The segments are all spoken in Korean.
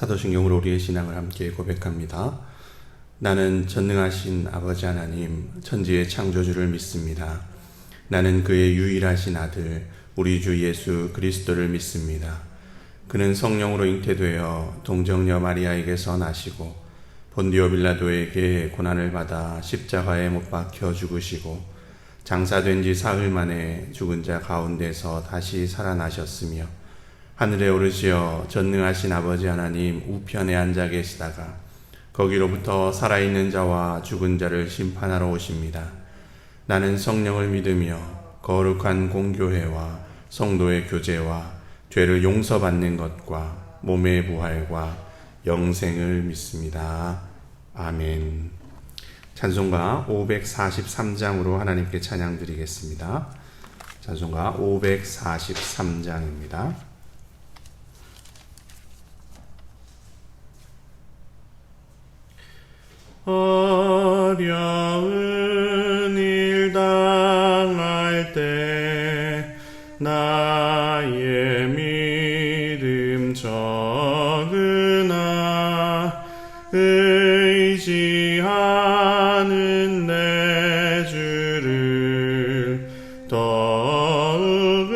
사도신경으로 우리의 신앙을 함께 고백합니다. 나는 전능하신 아버지 하나님, 천지의 창조주를 믿습니다. 나는 그의 유일하신 아들, 우리 주 예수 그리스도를 믿습니다. 그는 성령으로 잉태되어 동정녀 마리아에게서 나시고 본디오 빌라도에게 고난을 받아 십자가에 못 박혀 죽으시고 장사된 지 사흘 만에 죽은 자 가운데서 다시 살아나셨으며 하늘에 오르시어 전능하신 아버지 하나님 우편에 앉아 계시다가 거기로부터 살아있는 자와 죽은 자를 심판하러 오십니다. 나는 성령을 믿으며 거룩한 공교회와 성도의 교제와 죄를 용서받는 것과 몸의 부활과 영생을 믿습니다. 아멘. 찬송가 543장으로 하나님께 찬양 드리겠습니다. 찬송가 543장입니다. 어려운 일 당할 때 나의 믿음 적으나 의지하는 내 주를 더욱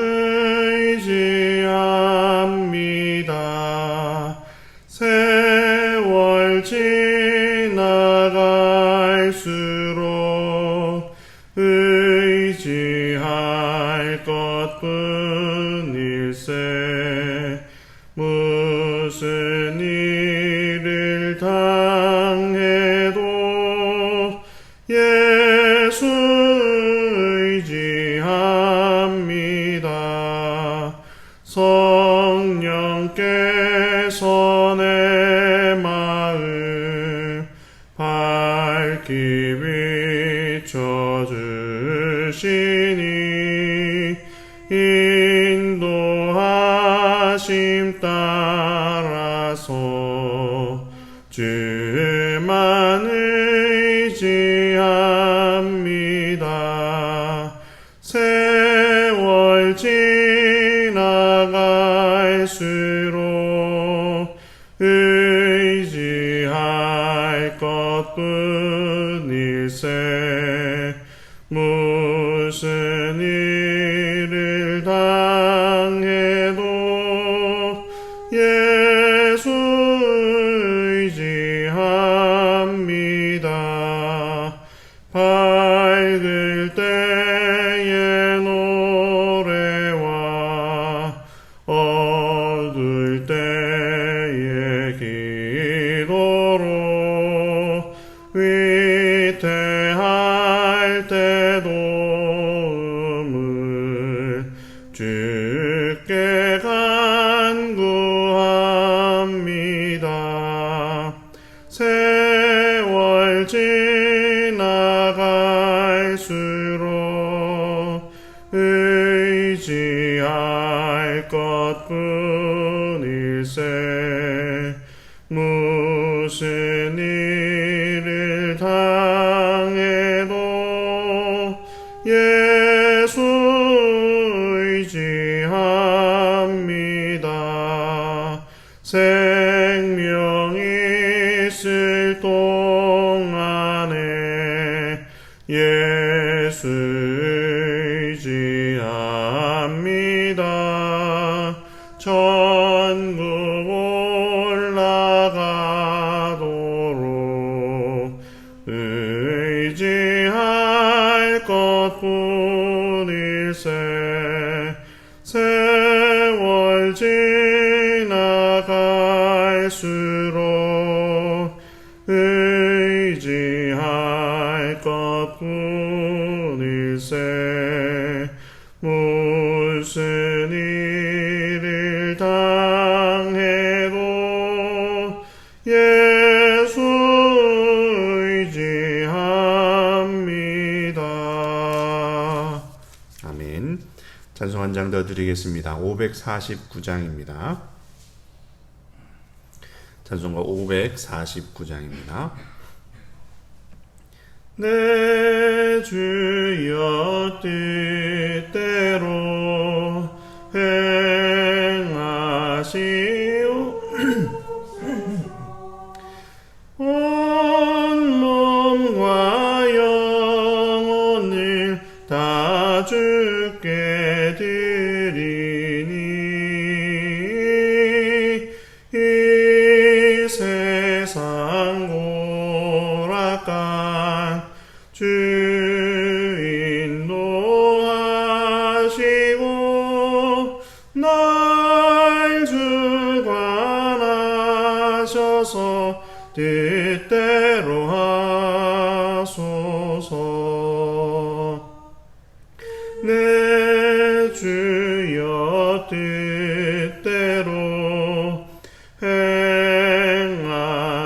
의지합니다. 세월 지나갈수록 의지할 것뿐일세. 무슨 일을 당해도 예수 의지합니다. 성령께서 내 마음 밝히 비춰주시니 인도하심 따라서 주만 의지합니다. 세월 지나갈수록 의지할 것뿐일세. 무슨 일을 당해도 예수 의지합니다. 밝을 때의 노래와 어두울 때의 기도로 위태할 때 도움을 주께 간구합니다. 세월 지나갈수록 의지할 것뿐일세. 무슨 일을 당해도 예수 의지합니다. 생명 있을 동안에 예수 의지합니다. 천국 올라가도록 의지할 것뿐일세. 세월 지나갈수록 의지할 것뿐일세. 무슨 일을 당해도 예수 의지합니다. 아멘. 찬송 한 장 더 드리겠습니다. 549장입니다. 찬송가 549장입니다. 내 주여 뜻대로 행하시오 하셔서 뜻대로 하소서. 내 주여 뜻대로 행하시옵소서.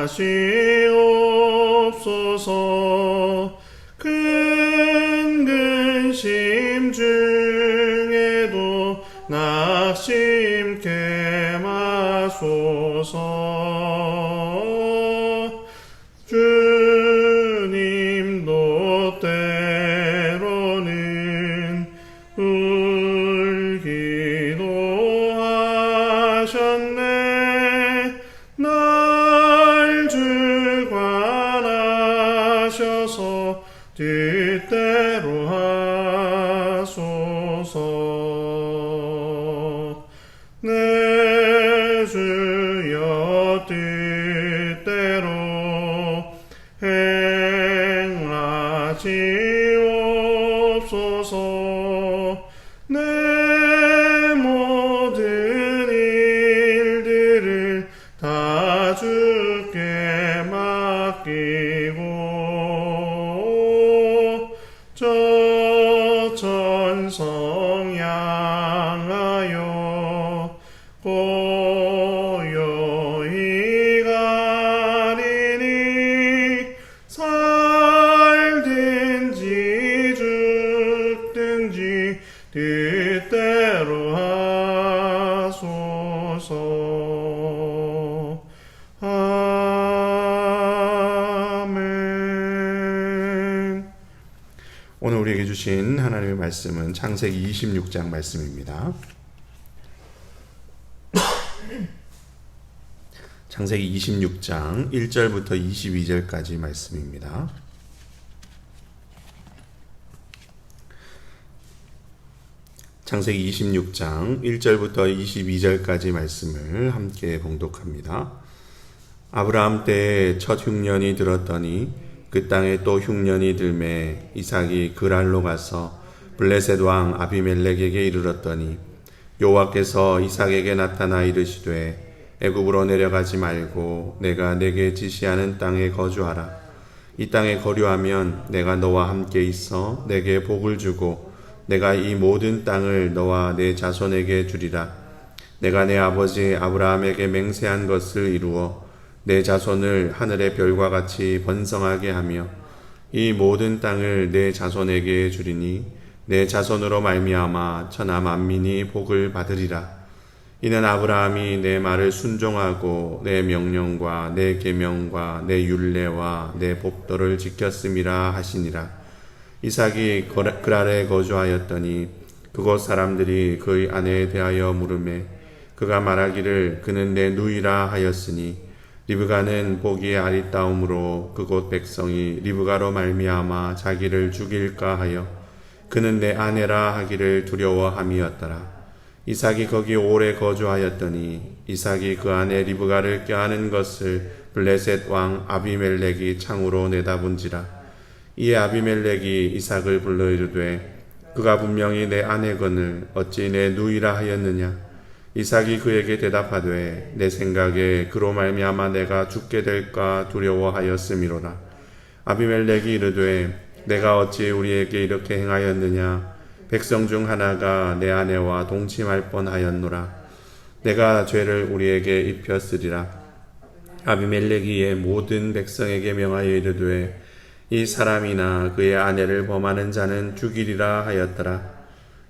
큰 근심 중에도 낙심케 마소서. 주님도 때로는 울기도 하셨네. 날 주관하셔서 뜻대로 하소서. 내 주여 뜻대로 행하시옵소서. 내 모든 일들을 다 주께 맡기고 저 천성 향하여 고요히 가리니 살든지 죽든지 뜻대로 하소서. 아멘. 오늘 우리에게 주신 하나님의 말씀은 창세기 26장 말씀입니다. 창세기 26장 1절부터 22절까지 말씀입니다. 창세기 26장 1절부터 22절까지 말씀을 함께 봉독합니다. 아브라함 때에 첫 흉년이 들었더니 그 땅에 또 흉년이 들매 이삭이 그랄로 가서 블레셋 왕 아비멜렉에게 이르렀더니 여호와께서 이삭에게 나타나 이르시되 애굽으로 내려가지 말고 내가 내게 지시하는 땅에 거주하라. 이 땅에 거류하면 내가 너와 함께 있어 내게 복을 주고 내가 이 모든 땅을 너와 내 자손에게 주리라. 내가 내 아버지 아브라함에게 맹세한 것을 이루어 내 자손을 하늘의 별과 같이 번성하게 하며 이 모든 땅을 내 자손에게 주리니 내 자손으로 말미암아 천하 만민이 복을 받으리라. 이는 아브라함이 내 말을 순종하고 내 명령과 내 계명과 내 율례와 내 법도를 지켰음이라 하시니라. 이삭이 그랄에 거주하였더니 그곳 사람들이 그의 아내에 대하여 물으매 그가 말하기를 그는 내 누이라 하였으니 리브가는 보기에 아리따움으로 그곳 백성이 리브가로 말미암아 자기를 죽일까 하여 그는 내 아내라 하기를 두려워함이었더라. 이삭이 거기 오래 거주하였더니 이삭이 그 아내 리브가를 껴안은 것을 블레셋 왕 아비멜렉이 창으로 내다본지라. 이에 아비멜렉이 이삭을 불러 이르되 그가 분명히 내 아내거늘 어찌 내 누이라 하였느냐. 이삭이 그에게 대답하되 내 생각에 그로 말미암아 내가 죽게 될까 두려워하였음이로라. 아비멜렉이 이르되 내가 어찌 우리에게 이렇게 행하였느냐. 백성 중 하나가 내 아내와 동침할 뻔하였노라. 내가 죄를 우리에게 입혔으리라. 아비멜렉이 이에 모든 백성에게 명하여 이르되 이 사람이나 그의 아내를 범하는 자는 죽이리라 하였더라.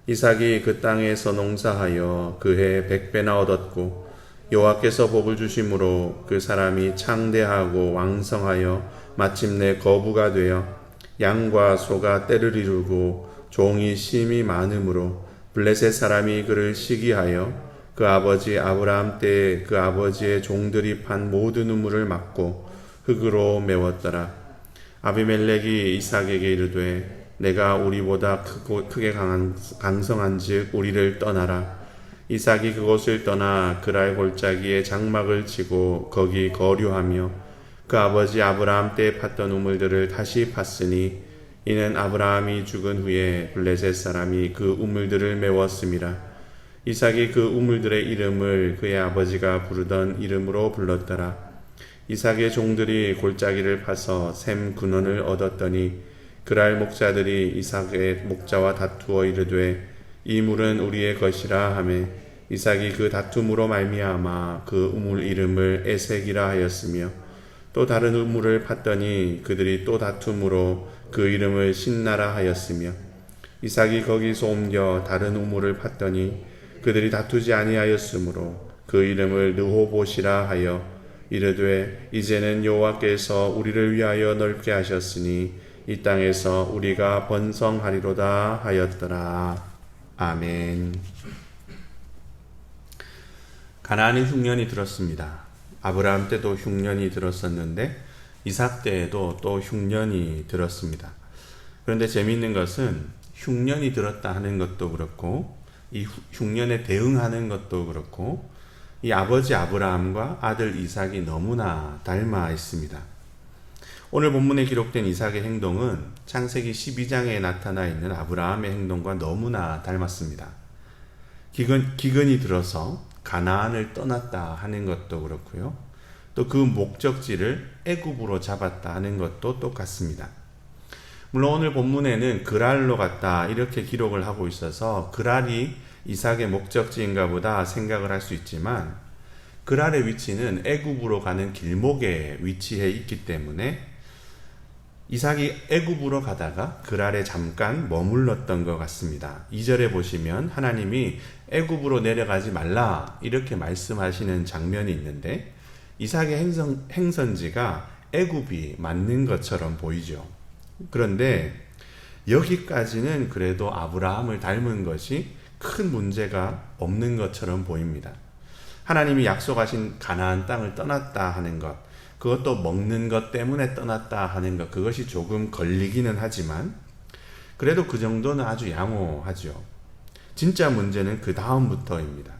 이삭이 그 땅에서 농사하여 그해 100배나 얻었고 여호와께서 복을 주심으로 그 사람이 창대하고 왕성하여 마침내 거부가 되어 양과 소가 때를 이루고 종이 심이 많으므로 블레셋 사람이 그를 시기하여 그 아버지 아브라함 때에 그 아버지의 종들이 판 모든 우물을 막고 흙으로 메웠더라. 아비멜렉이 이삭에게 이르되 내가 우리보다 크게 강성한즉 우리를 떠나라. 이삭이 그곳을 떠나 그랄 골짜기에 장막을 치고 거기 거류하며 그 아버지 아브라함 때에 팠던 우물들을 다시 팠으니 이는 아브라함이 죽은 후에 블레셋 사람이 그 우물들을 메웠음이라. 이삭이 그 우물들의 이름을 그의 아버지가 부르던 이름으로 불렀더라. 이삭의 종들이 골짜기를 파서 샘 근원을 얻었더니 그랄 목자들이 이삭의 목자와 다투어 이르되 이 물은 우리의 것이라 하매 이삭이 그 다툼으로 말미암아 그 우물 이름을 에색이라 하였으며 또 다른 우물을 팠더니 그들이 또 다툼으로 그 이름을 신나라 하였으며 이삭이 거기서 옮겨 다른 우물을 팠더니 그들이 다투지 아니하였으므로 그 이름을 르호봇이라 하여 이르되 이제는 여호와께서 우리를 위하여 넓게 하셨으니 이 땅에서 우리가 번성하리로다 하였더라. 아멘. 가나안의 흉년이 들었습니다. 아브라함 때도 흉년이 들었었는데 이삭 때에도 또 흉년이 들었습니다. 그런데 재미있는 것은 흉년이 들었다 하는 것도 그렇고 이 흉년에 대응하는 것도 그렇고 이 아버지 아브라함과 아들 이삭이 너무나 닮아 있습니다. 오늘 본문에 기록된 이삭의 행동은 창세기 12장에 나타나 있는 아브라함의 행동과 너무나 닮았습니다. 기근이 들어서 가나안을 떠났다 하는 것도 그렇고요. 또 그 목적지를 애굽으로 잡았다 하는 것도 똑같습니다. 물론 오늘 본문에는 그랄로 갔다 이렇게 기록을 하고 있어서 그랄이 이삭의 목적지인가 보다 생각을 할 수 있지만 그랄의 위치는 애굽으로 가는 길목에 위치해 있기 때문에 이삭이 애굽으로 가다가 그랄에 잠깐 머물렀던 것 같습니다. 2절에 보시면 하나님이 애굽으로 내려가지 말라 이렇게 말씀하시는 장면이 있는데 이삭의 행선지가 애굽이 맞는 것처럼 보이죠. 그런데 여기까지는 그래도 아브라함을 닮은 것이 큰 문제가 없는 것처럼 보입니다. 하나님이 약속하신 가나안 땅을 떠났다 하는 것, 그것도 먹는 것 때문에 떠났다 하는 것, 그것이 조금 걸리기는 하지만 그래도 그 정도는 아주 양호하죠. 진짜 문제는 그 다음부터입니다.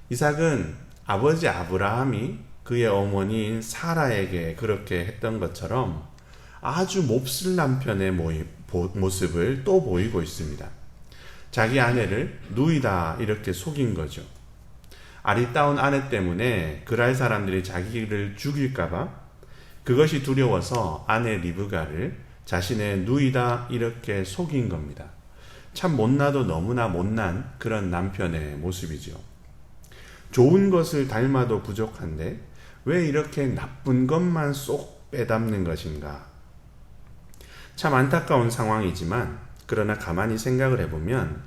이삭은 아버지 아브라함이 그의 어머니인 사라에게 그렇게 했던 것처럼 아주 몹쓸 남편의 모습을 또 보이고 있습니다. 자기 아내를 누이다 이렇게 속인 거죠. 아리따운 아내 때문에 그랄 사람들이 자기를 죽일까봐 그것이 두려워서 아내 리브가를 자신의 누이다 이렇게 속인 겁니다. 참 못나도 너무나 못난 그런 남편의 모습이죠. 좋은 것을 닮아도 부족한데 왜 이렇게 나쁜 것만 쏙 빼닮는 것인가? 참 안타까운 상황이지만 그러나 가만히 생각을 해보면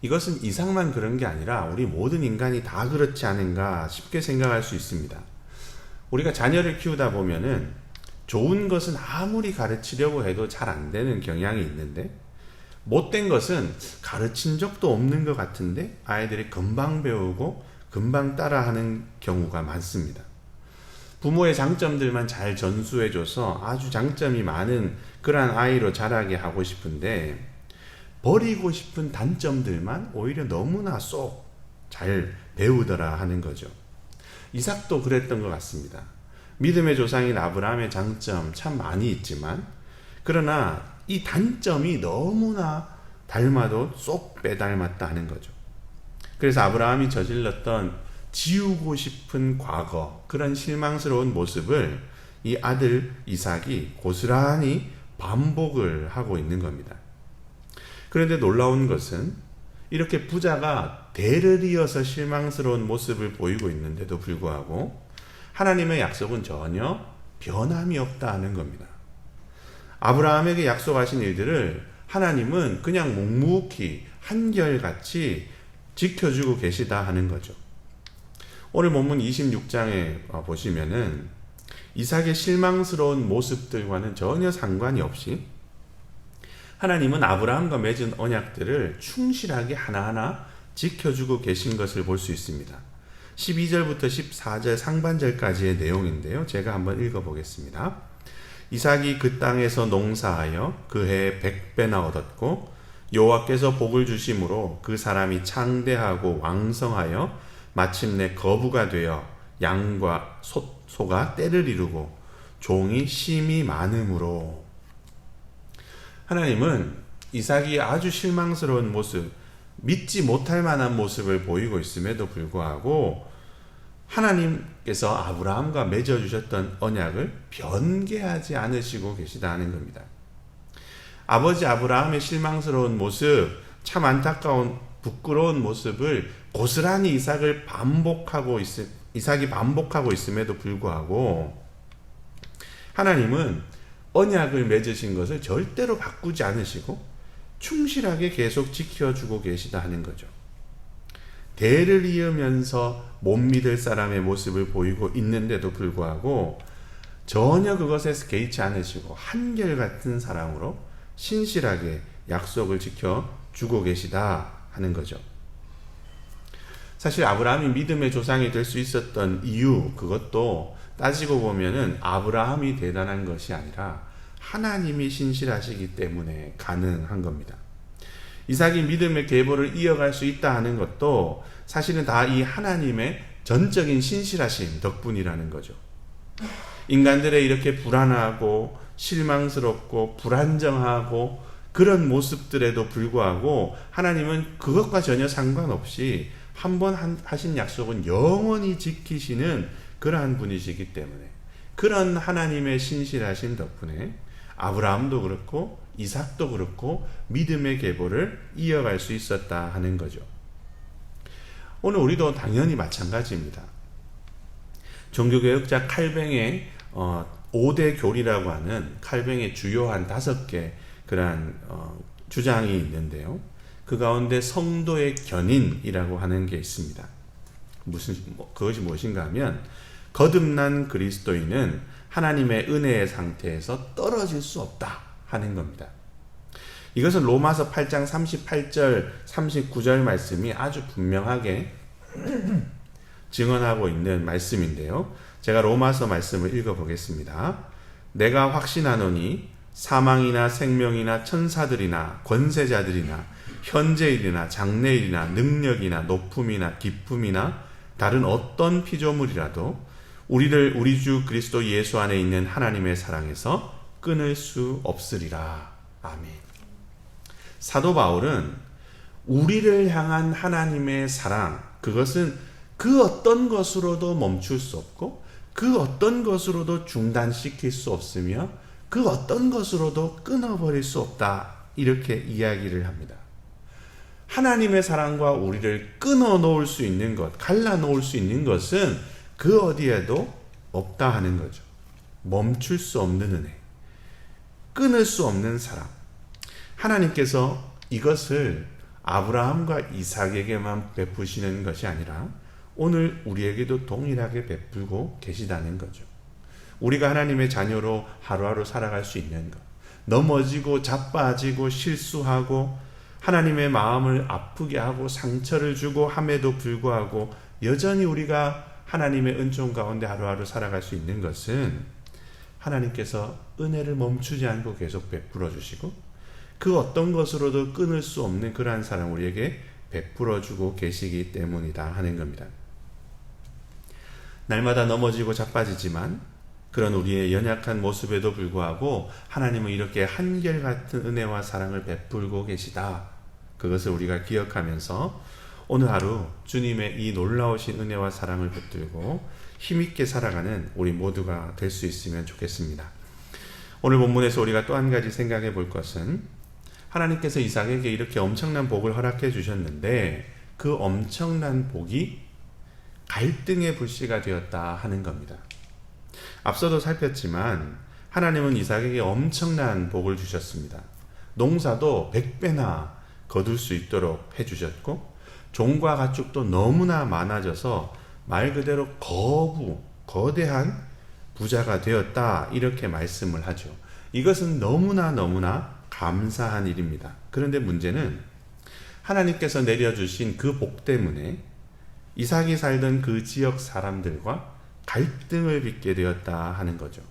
이것은 이삭만 그런 게 아니라 우리 모든 인간이 다 그렇지 않은가 쉽게 생각할 수 있습니다. 우리가 자녀를 키우다 보면은 좋은 것은 아무리 가르치려고 해도 잘 안 되는 경향이 있는데 못된 것은 가르친 적도 없는 것 같은데 아이들이 금방 배우고 금방 따라하는 경우가 많습니다. 부모의 장점들만 잘 전수해줘서 아주 장점이 많은 그러한 아이로 자라게 하고 싶은데 버리고 싶은 단점들만 오히려 너무나 쏙 잘 배우더라 하는 거죠. 이삭도 그랬던 것 같습니다. 믿음의 조상인 아브라함의 장점 참 많이 있지만 그러나 이 단점이 너무나 닮아도 쏙 빼닮았다 하는 거죠. 그래서 아브라함이 저질렀던 지우고 싶은 과거, 그런 실망스러운 모습을 이 아들 이삭이 고스란히 반복을 하고 있는 겁니다. 그런데 놀라운 것은 이렇게 부자가 대를 이어서 실망스러운 모습을 보이고 있는데도 불구하고 하나님의 약속은 전혀 변함이 없다 하는 겁니다. 아브라함에게 약속하신 일들을 하나님은 그냥 묵묵히 한결같이 지켜주고 계시다 하는 거죠. 오늘 본문 26장에 보시면은 이삭의 실망스러운 모습들과는 전혀 상관이 없이 하나님은 아브라함과 맺은 언약들을 충실하게 하나하나 지켜주고 계신 것을 볼 수 있습니다. 12절부터 14절 상반절까지의 내용인데요. 제가 한번 읽어보겠습니다. 이삭이 그 땅에서 농사하여 그 해에 100배나 얻었고 여호와께서 복을 주심으로 그 사람이 창대하고 왕성하여 마침내 거부가 되어 양과 소가 때를 이루고 종이 심이 많음으로. 하나님은 이삭이 아주 실망스러운 모습, 믿지 못할 만한 모습을 보이고 있음에도 불구하고 하나님 하나님께서 아브라함과 맺어주셨던 언약을 변개하지 않으시고 계시다 하는 겁니다. 아버지 아브라함의 실망스러운 모습, 참 안타까운 부끄러운 모습을 고스란히 이삭이 반복하고 있음에도 불구하고 하나님은 언약을 맺으신 것을 절대로 바꾸지 않으시고 충실하게 계속 지켜주고 계시다 하는 거죠. 대를 이으면서 못 믿을 사람의 모습을 보이고 있는데도 불구하고 전혀 그것에 개의치 않으시고 한결같은 사랑으로 신실하게 약속을 지켜주고 계시다 하는 거죠. 사실 아브라함이 믿음의 조상이 될 수 있었던 이유, 그것도 따지고 보면은 아브라함이 대단한 것이 아니라 하나님이 신실하시기 때문에 가능한 겁니다. 이삭이 믿음의 계보를 이어갈 수 있다 하는 것도 사실은 다 이 하나님의 전적인 신실하심 덕분이라는 거죠. 인간들의 이렇게 불안하고 실망스럽고 불안정하고 그런 모습들에도 불구하고 하나님은 그것과 전혀 상관없이 한 번 하신 약속은 영원히 지키시는 그러한 분이시기 때문에 그런 하나님의 신실하신 덕분에 아브라함도 그렇고 이삭도 그렇고 믿음의 계보를 이어갈 수 있었다 하는 거죠. 오늘 우리도 당연히 마찬가지입니다. 종교개혁자 칼뱅의 5대 교리라고 하는 칼뱅의 주요한 5개 그러한 주장이 있는데요. 그 가운데 성도의 견인이라고 하는 게 있습니다. 그것이 무엇인가 하면 거듭난 그리스도인은 하나님의 은혜의 상태에서 떨어질 수 없다 하는 겁니다. 이것은 로마서 8장 38절 39절 말씀이 아주 분명하게 증언하고 있는 말씀인데요. 제가 로마서 말씀을 읽어보겠습니다. 내가 확신하노니 사망이나 생명이나 천사들이나 권세자들이나 현재일이나 장래일이나 능력이나 높음이나 기쁨이나 다른 어떤 피조물이라도 우리를 우리 주 그리스도 예수 안에 있는 하나님의 사랑에서 끊을 수 없으리라. 아멘. 사도 바울은 우리를 향한 하나님의 사랑, 그것은 그 어떤 것으로도 멈출 수 없고 그 어떤 것으로도 중단시킬 수 없으며 그 어떤 것으로도 끊어버릴 수 없다, 이렇게 이야기를 합니다. 하나님의 사랑과 우리를 끊어 놓을 수 있는 것, 갈라 놓을 수 있는 것은 그 어디에도 없다 하는 거죠. 멈출 수 없는 은혜, 끊을 수 없는 사랑. 하나님께서 이것을 아브라함과 이삭에게만 베푸시는 것이 아니라 오늘 우리에게도 동일하게 베풀고 계시다는 거죠. 우리가 하나님의 자녀로 하루하루 살아갈 수 있는 것, 넘어지고 자빠지고 실수하고 하나님의 마음을 아프게 하고 상처를 주고 함에도 불구하고 여전히 우리가 하나님의 은총 가운데 하루하루 살아갈 수 있는 것은 하나님께서 은혜를 멈추지 않고 계속 베풀어 주시고 그 어떤 것으로도 끊을 수 없는 그러한 사랑 우리에게 베풀어 주고 계시기 때문이다 하는 겁니다. 날마다 넘어지고 자빠지지만 그런 우리의 연약한 모습에도 불구하고 하나님은 이렇게 한결같은 은혜와 사랑을 베풀고 계시다. 그것을 우리가 기억하면서 오늘 하루 주님의 이 놀라우신 은혜와 사랑을 붙들고 힘있게 살아가는 우리 모두가 될 수 있으면 좋겠습니다. 오늘 본문에서 우리가 또 한 가지 생각해 볼 것은 하나님께서 이삭에게 이렇게 엄청난 복을 허락해 주셨는데 그 엄청난 복이 갈등의 불씨가 되었다 하는 겁니다. 앞서도 살폈지만 하나님은 이삭에게 엄청난 복을 주셨습니다. 농사도 100배나 거둘 수 있도록 해주셨고 종과 가축도 너무나 많아져서 말 그대로 거대한 부자가 되었다, 이렇게 말씀을 하죠. 이것은 너무나 감사한 일입니다. 그런데 문제는 하나님께서 내려주신 그 복 때문에 이삭이 살던 그 지역 사람들과 갈등을 빚게 되었다 하는 거죠.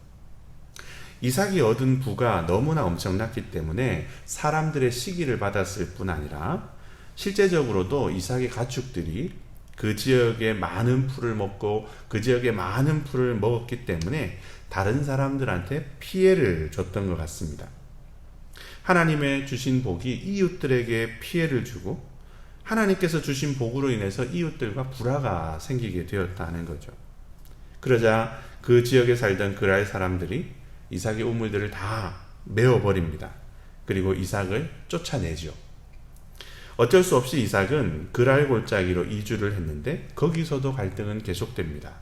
이삭이 얻은 부가 너무나 엄청났기 때문에 사람들의 시기를 받았을 뿐 아니라 실제적으로도 이삭의 가축들이 그 지역에 많은 풀을 먹고 그 지역에 많은 풀을 먹었기 때문에 다른 사람들한테 피해를 줬던 것 같습니다. 하나님의 주신 복이 이웃들에게 피해를 주고 하나님께서 주신 복으로 인해서 이웃들과 불화가 생기게 되었다는 거죠. 그러자 그 지역에 살던 그랄 사람들이 이삭의 우물들을 다 메워버립니다. 그리고 이삭을 쫓아내죠. 어쩔 수 없이 이삭은 그랄 골짜기로 이주를 했는데 거기서도 갈등은 계속됩니다.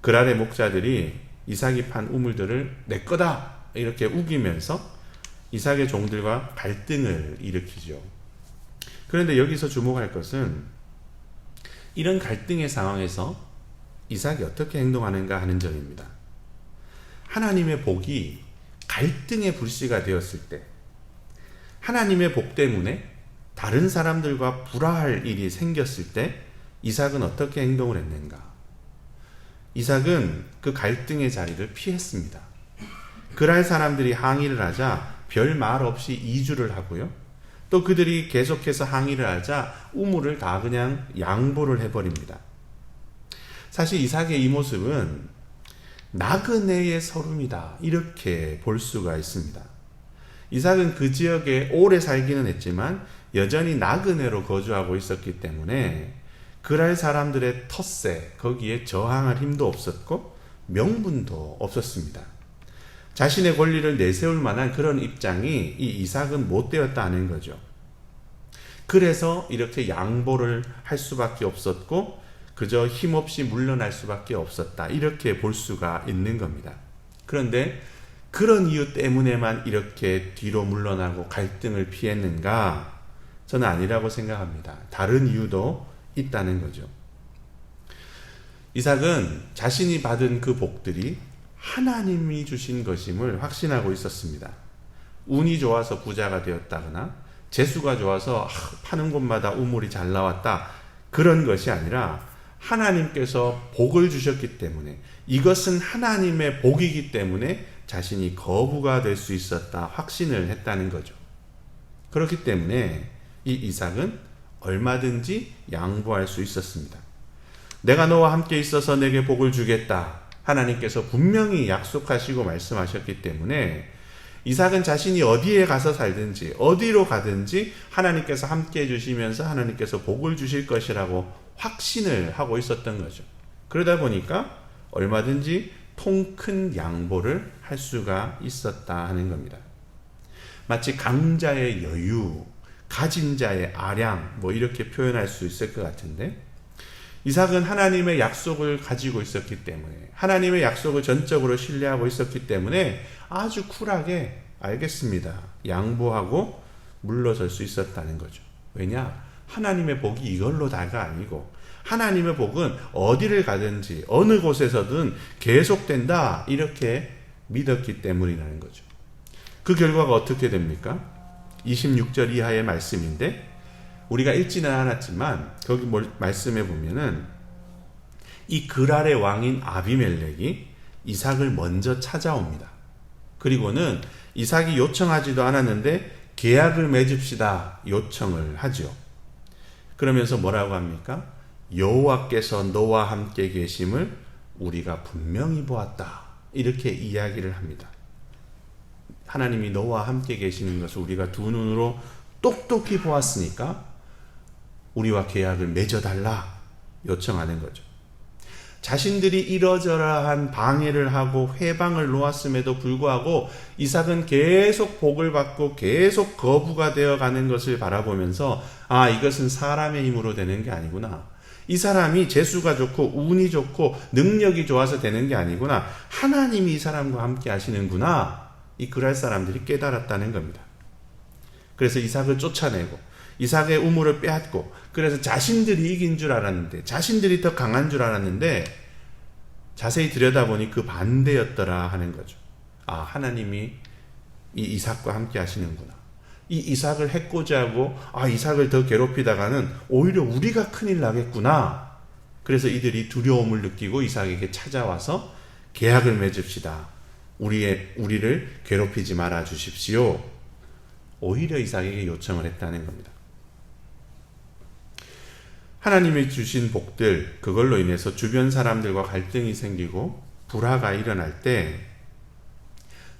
그랄의 목자들이 이삭이 판 우물들을 내 거다 이렇게 우기면서 이삭의 종들과 갈등을 일으키죠. 그런데 여기서 주목할 것은 이런 갈등의 상황에서 이삭이 어떻게 행동하는가 하는 점입니다. 하나님의 복이 갈등의 불씨가 되었을 때, 하나님의 복 때문에 다른 사람들과 불화할 일이 생겼을 때 이삭은 어떻게 행동을 했는가? 이삭은 그 갈등의 자리를 피했습니다. 그랄 사람들이 항의를 하자 별 말 없이 이주를 하고요. 또 그들이 계속해서 항의를 하자 우물을 다 그냥 양보를 해버립니다. 사실 이삭의 이 모습은 나그네의 서름이다 이렇게 볼 수가 있습니다. 이삭은 그 지역에 오래 살기는 했지만 여전히 나그네로 거주하고 있었기 때문에 그랄 사람들의 텃세 거기에 저항할 힘도 없었고 명분도 없었습니다. 자신의 권리를 내세울 만한 그런 입장이 이 이삭은 못 되었다는 거죠. 그래서 이렇게 양보를 할 수밖에 없었고 그저 힘없이 물러날 수밖에 없었다 이렇게 볼 수가 있는 겁니다. 그런데 그런 이유 때문에만 이렇게 뒤로 물러나고 갈등을 피했는가? 저는 아니라고 생각합니다. 다른 이유도 있다는 거죠. 이삭은 자신이 받은 그 복들이 하나님이 주신 것임을 확신하고 있었습니다. 운이 좋아서 부자가 되었다거나 재수가 좋아서 파는 곳마다 우물이 잘 나왔다 그런 것이 아니라 하나님께서 복을 주셨기 때문에 이것은 하나님의 복이기 때문에 자신이 거부가 될 수 있었다 확신을 했다는 거죠. 그렇기 때문에 이 이삭은 얼마든지 양보할 수 있었습니다. 내가 너와 함께 있어서 내게 복을 주겠다. 하나님께서 분명히 약속하시고 말씀하셨기 때문에 이삭은 자신이 어디에 가서 살든지 어디로 가든지 하나님께서 함께 해주시면서 하나님께서 복을 주실 것이라고 확신을 하고 있었던 거죠. 그러다 보니까 얼마든지 통 큰 양보를 할 수가 있었다 하는 겁니다. 마치 강자의 여유, 가진 자의 아량 이렇게 표현할 수 있을 것 같은데 이삭은 하나님의 약속을 가지고 있었기 때문에 하나님의 약속을 전적으로 신뢰하고 있었기 때문에 아주 쿨하게 알겠습니다. 양보하고 물러설 수 있었다는 거죠. 왜냐? 하나님의 복이 이걸로 다가 아니고 하나님의 복은 어디를 가든지 어느 곳에서든 계속된다 이렇게 믿었기 때문이라는 거죠. 그 결과가 어떻게 됩니까? 26절 이하의 말씀인데 우리가 읽지는 않았지만 거기 말씀해 보면은 이 그랄의 왕인 아비멜렉이 이삭을 먼저 찾아옵니다. 그리고는 이삭이 요청하지도 않았는데 계약을 맺읍시다 요청을 하죠. 그러면서 뭐라고 합니까? 여호와께서 너와 함께 계심을 우리가 분명히 보았다 이렇게 이야기를 합니다. 하나님이 너와 함께 계시는 것을 우리가 두 눈으로 똑똑히 보았으니까 우리와 계약을 맺어달라 요청하는 거죠. 자신들이 이러저러한 방해를 하고 회방을 놓았음에도 불구하고 이삭은 계속 복을 받고 계속 거부가 되어가는 것을 바라보면서 이것은 사람의 힘으로 되는 게 아니구나. 이 사람이 재수가 좋고 운이 좋고 능력이 좋아서 되는 게 아니구나. 하나님이 이 사람과 함께 하시는구나. 이 그랄 사람들이 깨달았다는 겁니다. 그래서 이삭을 쫓아내고 이삭의 우물을 빼앗고 그래서 자신들이 이긴 줄 알았는데 자신들이 더 강한 줄 알았는데 자세히 들여다보니 그 반대였더라 하는 거죠. 하나님이 이 이삭과 함께 하시는구나. 이 이삭을 해코지하고 이삭을 더 괴롭히다가는 오히려 우리가 큰일 나겠구나. 그래서 이들이 두려움을 느끼고 이삭에게 찾아와서 계약을 맺읍시다. 우리를 괴롭히지 말아 주십시오. 오히려 이삭에게 요청을 했다는 겁니다. 하나님이 주신 복들 그걸로 인해서 주변 사람들과 갈등이 생기고 불화가 일어날 때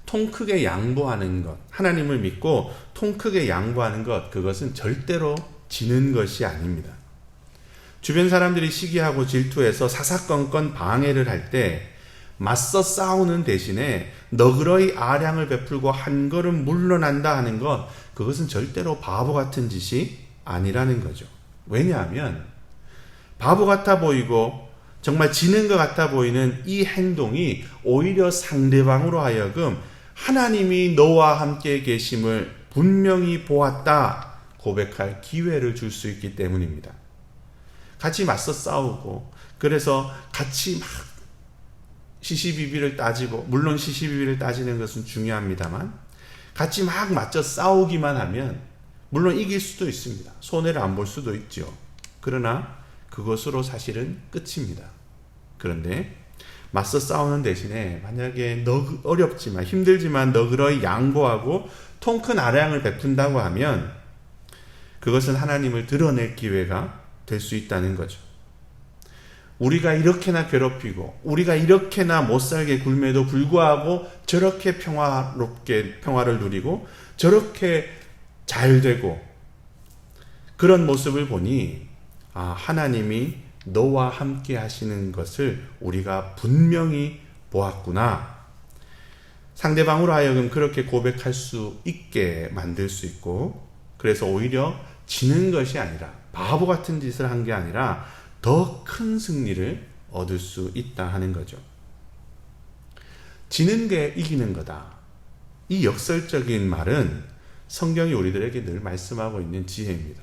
통 크게 양보하는 것, 하나님을 믿고 통 크게 양보하는 것, 그것은 절대로 지는 것이 아닙니다. 주변 사람들이 시기하고 질투해서 사사건건 방해를 할 때 맞서 싸우는 대신에 너그러이 아량을 베풀고 한 걸음 물러난다 하는 것, 그것은 절대로 바보 같은 짓이 아니라는 거죠. 왜냐하면 바보 같아 보이고 정말 지는 것 같아 보이는 이 행동이 오히려 상대방으로 하여금 하나님이 너와 함께 계심을 분명히 보았다 고백할 기회를 줄 수 있기 때문입니다. 같이 맞서 싸우고, 그래서 같이 막 시시비비를 따지고, 물론 시시비비를 따지는 것은 중요합니다만, 같이 막 맞서 싸우기만 하면 물론 이길 수도 있습니다. 손해를 안 볼 수도 있죠. 그러나 그것으로 사실은 끝입니다. 그런데 맞서 싸우는 대신에 만약에 어렵지만 힘들지만 너그러이 양보하고 통 큰 아량을 베푼다고 하면 그것은 하나님을 드러낼 기회가 될 수 있다는 거죠. 우리가 이렇게나 괴롭히고 우리가 이렇게나 못살게 굴매도 불구하고 저렇게 평화를 누리고 저렇게 잘 되고 그런 모습을 보니 하나님이 너와 함께 하시는 것을 우리가 분명히 보았구나. 상대방으로 하여금 그렇게 고백할 수 있게 만들 수 있고, 그래서 오히려 지는 것이 아니라, 바보 같은 짓을 한 게 아니라 더 큰 승리를 얻을 수 있다 하는 거죠. 지는 게 이기는 거다. 이 역설적인 말은 성경이 우리들에게 늘 말씀하고 있는 지혜입니다.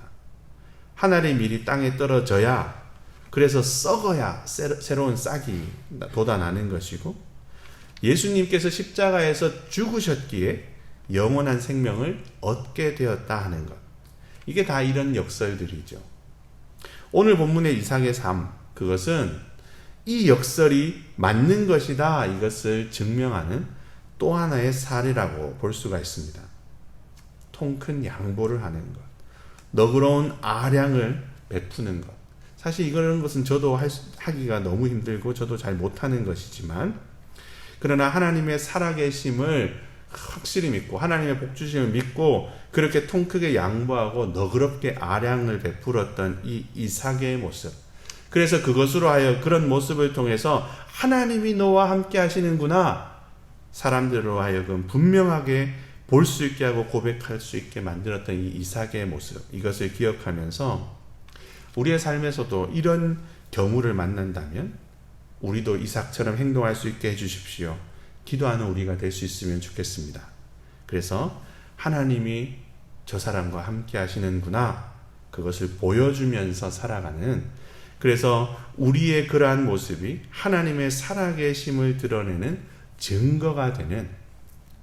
하늘의 밀이 땅에 떨어져야, 그래서 썩어야 새로운 싹이 돋아나는 것이고, 예수님께서 십자가에서 죽으셨기에 영원한 생명을 얻게 되었다 하는 것. 이게 다 이런 역설들이죠. 오늘 본문의 이삭의 삶, 그것은 이 역설이 맞는 것이다, 이것을 증명하는 또 하나의 사례라고 볼 수가 있습니다. 통큰 양보를 하는 것, 너그러운 아량을 베푸는 것. 사실 이런 것은 저도 하기가 너무 힘들고 저도 잘 못하는 것이지만, 그러나 하나님의 살아계심을 확실히 믿고 하나님의 복주심을 믿고 그렇게 통 크게 양보하고 너그럽게 아량을 베풀었던 이 이삭의 모습, 그래서 그것으로 하여 그런 모습을 통해서 하나님이 너와 함께 하시는구나, 사람들로 하여금 분명하게 볼 수 있게 하고 고백할 수 있게 만들었던 이 이삭의 모습, 이것을 기억하면서 우리의 삶에서도 이런 경우를 만난다면 우리도 이삭처럼 행동할 수 있게 해주십시오. 기도하는 우리가 될 수 있으면 좋겠습니다. 그래서 하나님이 저 사람과 함께 하시는구나, 그것을 보여주면서 살아가는, 그래서 우리의 그러한 모습이 하나님의 살아계심을 드러내는 증거가 되는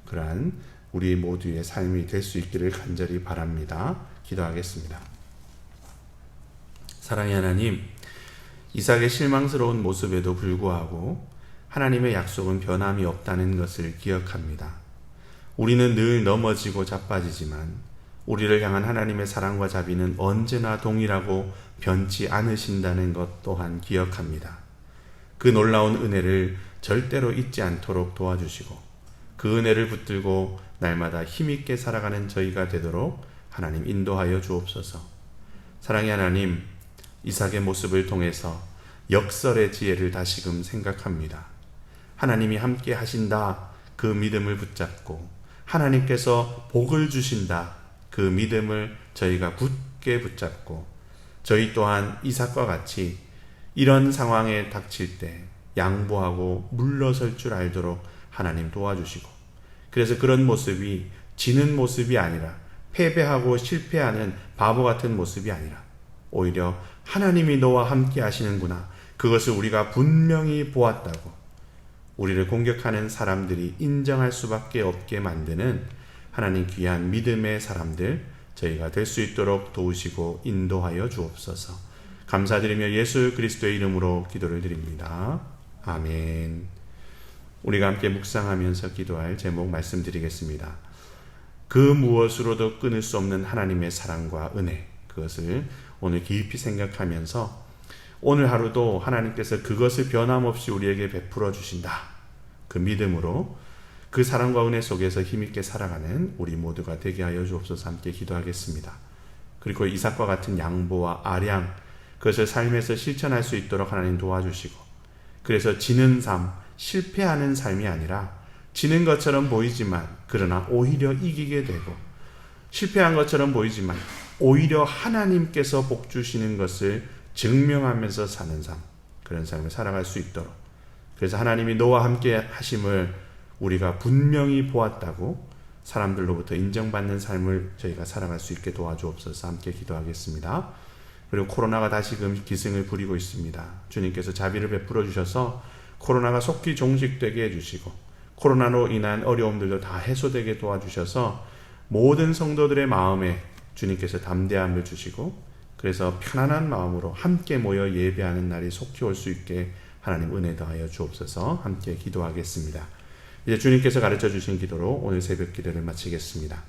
그러한 우리 모두의 삶이 될 수 있기를 간절히 바랍니다. 기도하겠습니다. 사랑의 하나님, 이삭의 실망스러운 모습에도 불구하고 하나님의 약속은 변함이 없다는 것을 기억합니다. 우리는 늘 넘어지고 자빠지지만 우리를 향한 하나님의 사랑과 자비는 언제나 동일하고 변치 않으신다는 것 또한 기억합니다. 그 놀라운 은혜를 절대로 잊지 않도록 도와주시고 그 은혜를 붙들고 날마다 힘있게 살아가는 저희가 되도록 하나님 인도하여 주옵소서. 사랑의 하나님, 이삭의 모습을 통해서 역설의 지혜를 다시금 생각합니다. 하나님이 함께 하신다, 그 믿음을 붙잡고 하나님께서 복을 주신다, 그 믿음을 저희가 굳게 붙잡고 저희 또한 이삭과 같이 이런 상황에 닥칠 때 양보하고 물러설 줄 알도록 하나님 도와주시고, 그래서 그런 모습이 지는 모습이 아니라 패배하고 실패하는 바보 같은 모습이 아니라 오히려 하나님이 너와 함께 하시는구나, 그것을 우리가 분명히 보았다고 우리를 공격하는 사람들이 인정할 수밖에 없게 만드는 하나님 귀한 믿음의 사람들 저희가 될 수 있도록 도우시고 인도하여 주옵소서. 감사드리며 예수 그리스도의 이름으로 기도를 드립니다. 아멘. 우리가 함께 묵상하면서 기도할 제목 말씀드리겠습니다. 그 무엇으로도 끊을 수 없는 하나님의 사랑과 은혜, 그것을 오늘 깊이 생각하면서 오늘 하루도 하나님께서 그것을 변함없이 우리에게 베풀어 주신다, 그 믿음으로 그 사랑과 은혜 속에서 힘있게 살아가는 우리 모두가 되게 하여 주옵소서. 함께 기도하겠습니다. 그리고 이삭과 같은 양보와 아량, 그것을 삶에서 실천할 수 있도록 하나님 도와주시고, 그래서 지는 삶, 실패하는 삶이 아니라 지는 것처럼 보이지만 그러나 오히려 이기게 되고, 실패한 것처럼 보이지만 오히려 하나님께서 복 주시는 것을 증명하면서 사는 삶, 그런 삶을 살아갈 수 있도록, 그래서 하나님이 너와 함께 하심을 우리가 분명히 보았다고 사람들로부터 인정받는 삶을 저희가 살아갈 수 있게 도와주옵소서. 함께 기도하겠습니다. 그리고 코로나가 다시금 기승을 부리고 있습니다. 주님께서 자비를 베풀어 주셔서 코로나가 속히 종식되게 해주시고, 코로나로 인한 어려움들도 다 해소되게 도와주셔서 모든 성도들의 마음에 주님께서 담대함을 주시고, 그래서 편안한 마음으로 함께 모여 예배하는 날이 속히 올 수 있게 하나님 은혜 더하여 주옵소서. 함께 기도하겠습니다. 이제 주님께서 가르쳐 주신 기도로 오늘 새벽 기도를 마치겠습니다.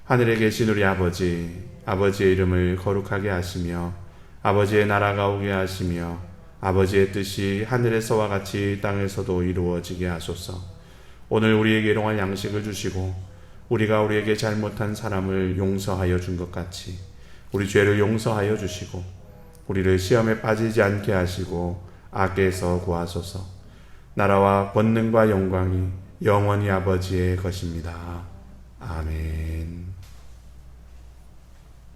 하늘에 계신 우리 아버지, 아버지의 이름을 거룩하게 하시며 아버지의 나라가 오게 하시며 아버지의 뜻이 하늘에서와 같이 땅에서도 이루어지게 하소서. 오늘 우리에게 일용할 양식을 주시고 우리가 우리에게 잘못한 사람을 용서하여 준 것 같이 우리 죄를 용서하여 주시고 우리를 시험에 빠지지 않게 하시고 악에서 구하소서. 나라와 권능과 영광이 영원히 아버지의 것입니다. 아멘.